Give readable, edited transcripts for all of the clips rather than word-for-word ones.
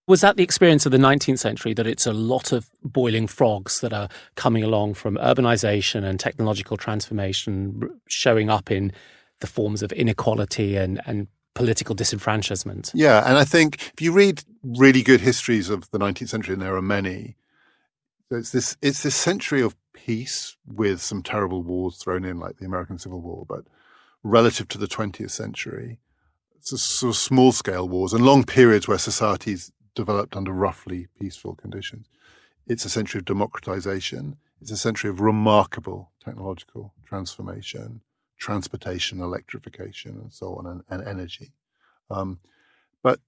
Was that the experience of the 19th century, that it's a lot of boiling frogs that are coming along from urbanization and technological transformation, showing up in the forms of inequality and political disenfranchisement? Yeah, and I think if you read really good histories of the 19th century, and there are many, it's this century of peace with some terrible wars thrown in, like the American Civil War, but relative to the 20th century, it's a sort of small-scale wars and long periods where societies developed under roughly peaceful conditions. It's a century of democratization. It's a century of remarkable technological transformation, transportation, electrification, and so on, and energy. But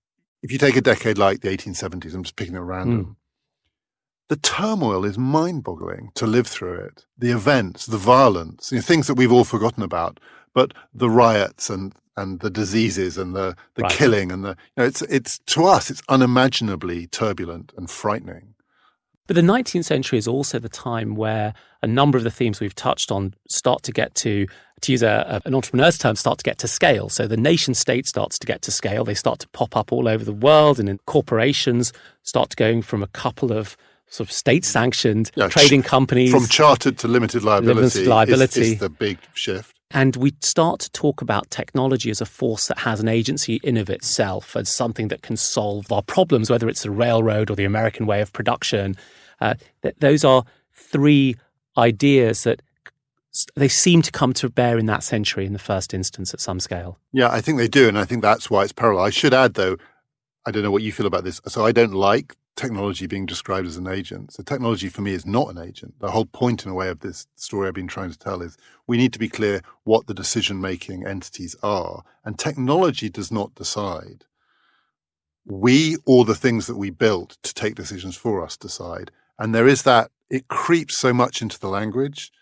if you take a decade like the 1870s, I'm just picking at random, the turmoil is mind-boggling to live through it. The events, the violence, things that we've all forgotten about, but the riots and the diseases and the right. killing and it's to us, it's unimaginably turbulent and frightening. But the 19th century is also the time where a number of the themes we've touched on start to get to use an entrepreneur's term, start to get to scale. So the nation state starts to get to scale. They start to pop up all over the world, and then corporations start going from a couple of sort of state-sanctioned trading companies. From chartered to limited liability. Is the big shift. And we start to talk about technology as a force that has an agency in of itself, as something that can solve our problems, whether it's the railroad or the American way of production. Those are three ideas that they seem to come to bear in that century in the first instance at some scale. Yeah, I think they do. And I think that's why it's parallel. I should add, though, I don't know what you feel about this. So I don't like technology being described as an agent. So technology for me is not an agent. The whole point, in a way, of this story I've been trying to tell is we need to be clear what the decision-making entities are. And technology does not decide. We, or the things that we built to take decisions for us, decide. And there is that, it creeps so much into the language.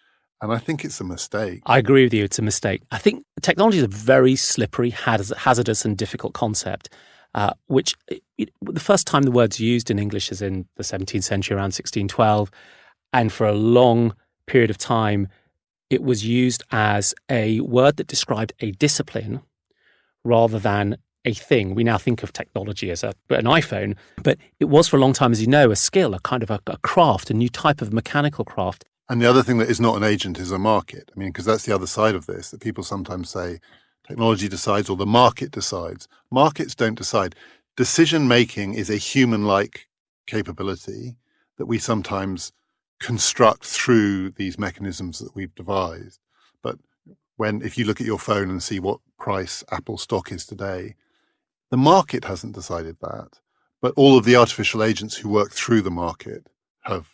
And I think it's a mistake. I agree with you. It's a mistake. I think technology is a very slippery, hazardous and difficult concept. Which the first time the word's used in English is in the 17th century, around 1612. And for a long period of time, it was used as a word that described a discipline rather than a thing. We now think of technology as an iPhone, but it was for a long time, as you know, a skill, a kind of a craft, a new type of mechanical craft. And the other thing that is not an agent is a market. I mean, because that's the other side of this, that people sometimes say, technology decides or the market decides. Markets don't decide. Decision-making is a human-like capability that we sometimes construct through these mechanisms that we've devised. But if you look at your phone and see what price Apple stock is today, the market hasn't decided that. But all of the artificial agents who work through the market have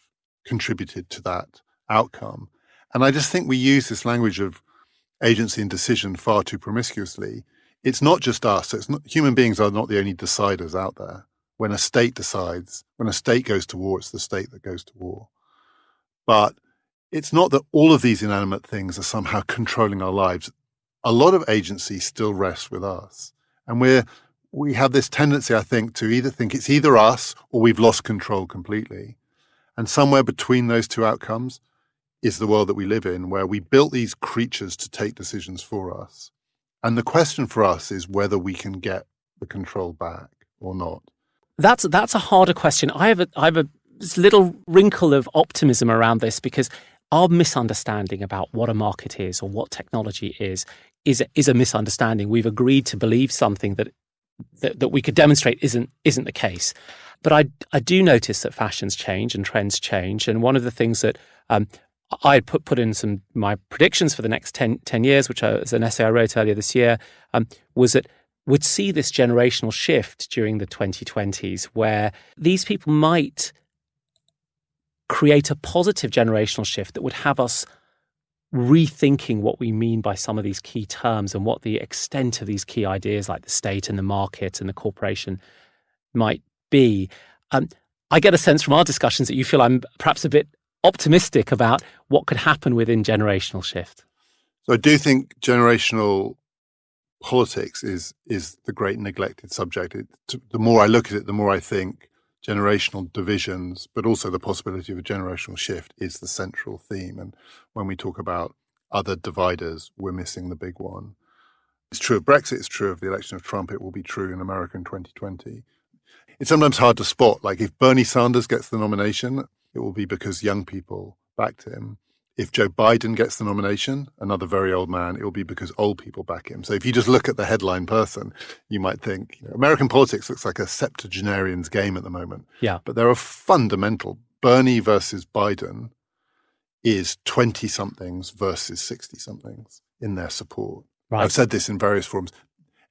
contributed to that outcome. And I just think we use this language of agency and decision far too promiscuously. It's not just us. Human beings are not the only deciders out there. When a state decides, when a state goes to war, it's the state that goes to war. But it's not that all of these inanimate things are somehow controlling our lives. A lot of agency still rests with us. And we have this tendency, I think, to either think it's either us or we've lost control completely. And somewhere between those two outcomes is the world that we live in, where we built these creatures to take decisions for us. And the question for us is whether we can get the control back or not. That's a harder question. I have a this little wrinkle of optimism around this, because our misunderstanding about what a market is or what technology is a misunderstanding. We've agreed to believe something that we could demonstrate isn't the case. But I do notice that fashions change and trends change. And one of the things that I had put in my predictions for the next 10 years, which is an essay I wrote earlier this year, was that we'd see this generational shift during the 2020s, where these people might create a positive generational shift that would have us rethinking what we mean by some of these key terms and what the extent of these key ideas like the state and the market and the corporation might be. I get a sense from our discussions that you feel I'm perhaps a bit optimistic about what could happen within generational shift. So I do think generational politics is the great neglected subject. The more I look at it, the more I think generational divisions, but also the possibility of a generational shift is the central theme. And when we talk about other dividers, we're missing the big one. It's true of Brexit, it's true of the election of Trump, it will be true in America in 2020. It's sometimes hard to spot. Like if Bernie Sanders gets the nomination, it will be because young people backed him. If Joe Biden gets the nomination, another very old man, it will be because old people back him. So if you just look at the headline person, you might think, American politics looks like a septuagenarian's game at the moment. Yeah. But there are fundamental. Bernie versus Biden is 20-somethings versus 60-somethings in their support. Right. I've said this in various forums.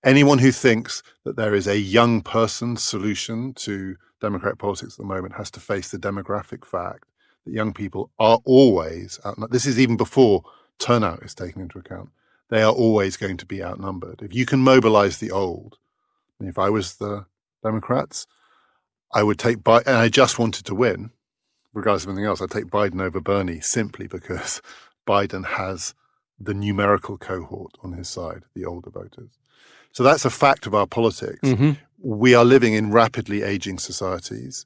Anyone who thinks that there is a young person's solution to Democratic politics at the moment has to face the demographic fact that young people are always outnumbered. This is even before turnout is taken into account. They are always going to be outnumbered. If you can mobilize the old, and if I was the Democrats, I would take Biden, and I just wanted to win, regardless of anything else, I'd take Biden over Bernie simply because Biden has the numerical cohort on his side, the older voters. So that's a fact of our politics. Mm-hmm. We are living in rapidly aging societies.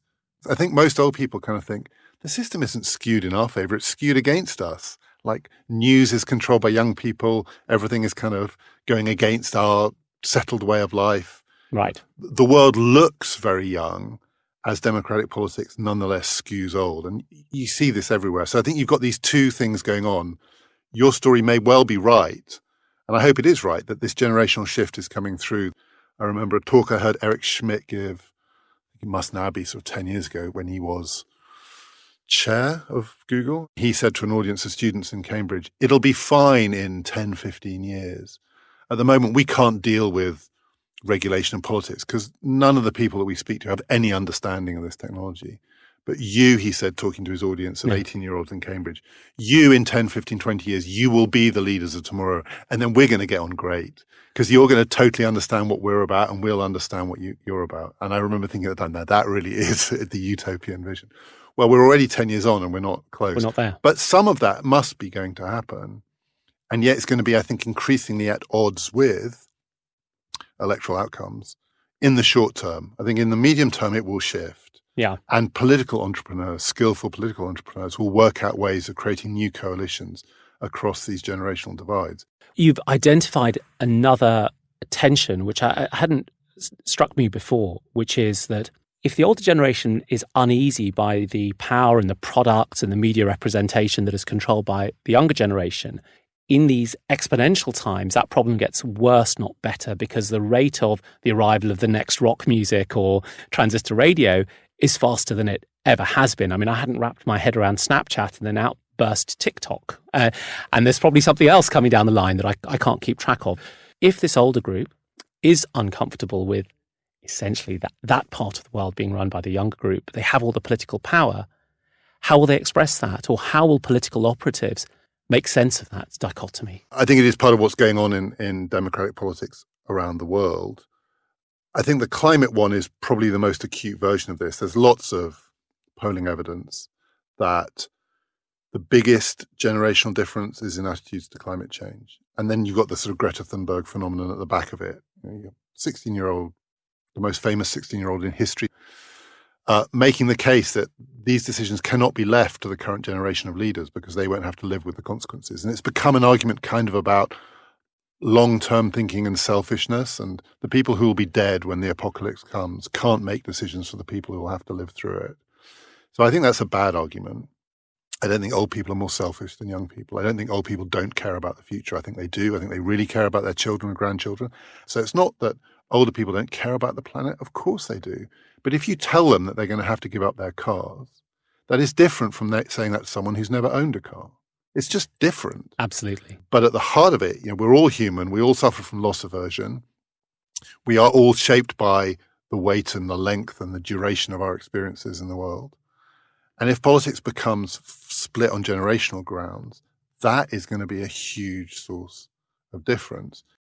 I think most old people kind of think, the system isn't skewed in our favor, it's skewed against us. Like news is controlled by young people, everything is kind of going against our settled way of life. Right. The world looks very young as democratic politics nonetheless skews old. And you see this everywhere. So I think you've got these two things going on. Your story may well be right, and I hope it is right, that this generational shift is coming through. I remember a talk I heard Eric Schmidt give, it must now be sort of 10 years ago, when he was chair of Google. He said to an audience of students in Cambridge, it'll be fine in 10, 15 years. At the moment, we can't deal with regulation and politics because none of the people that we speak to have any understanding of this technology. But you, he said, talking to his audience of 18-year-olds in Cambridge, you in 10, 15, 20 years, you will be the leaders of tomorrow. And then we're going to get on great because you're going to totally understand what we're about and we'll understand what you're about. And I remember thinking at the time, now that really is the utopian vision. Well, we're already 10 years on and we're not close. We're not there. But some of that must be going to happen. And yet it's going to be, I think, increasingly at odds with electoral outcomes in the short term. I think in the medium term, it will shift. Yeah. And political entrepreneurs, skillful political entrepreneurs, will work out ways of creating new coalitions across these generational divides. You've identified another tension, which I hadn't struck me before, which is that if the older generation is uneasy by the power and the products and the media representation that is controlled by the younger generation, in these exponential times, that problem gets worse, not better, because the rate of the arrival of the next rock music or transistor radio is faster than it ever has been. I mean, I hadn't wrapped my head around Snapchat and then out burst TikTok. And there's probably something else coming down the line that I can't keep track of. If this older group is uncomfortable with essentially that part of the world being run by the younger group, they have all the political power, how will they express that? Or how will political operatives make sense of that dichotomy? I think it is part of what's going on in democratic politics around the world. I think the climate one is probably the most acute version of this. There's lots of polling evidence that the biggest generational difference is in attitudes to climate change. And then you've got the sort of Greta Thunberg phenomenon at the back of it. You've got 16-year-old, the most famous 16-year-old in history, making the case that these decisions cannot be left to the current generation of leaders because they won't have to live with the consequences. And it's become an argument kind of about long-term thinking and selfishness, and the people who will be dead when the apocalypse comes can't make decisions for the people who will have to live through it. So I think that's a bad argument. I don't think old people are more selfish than young people. I don't think old people don't care about the future. I think they do. I think they really care about their children and grandchildren. So it's not that older people don't care about the planet. Of course they do. But if you tell them that they're going to have to give up their cars, that is different from saying that to someone who's never owned a car. It's just different. Absolutely. But at the heart of it, we're all human. We all suffer from loss aversion. We are all shaped by the weight and the length and the duration of our experiences in the world. And if politics becomes split on generational grounds, that is going to be a huge source of difference.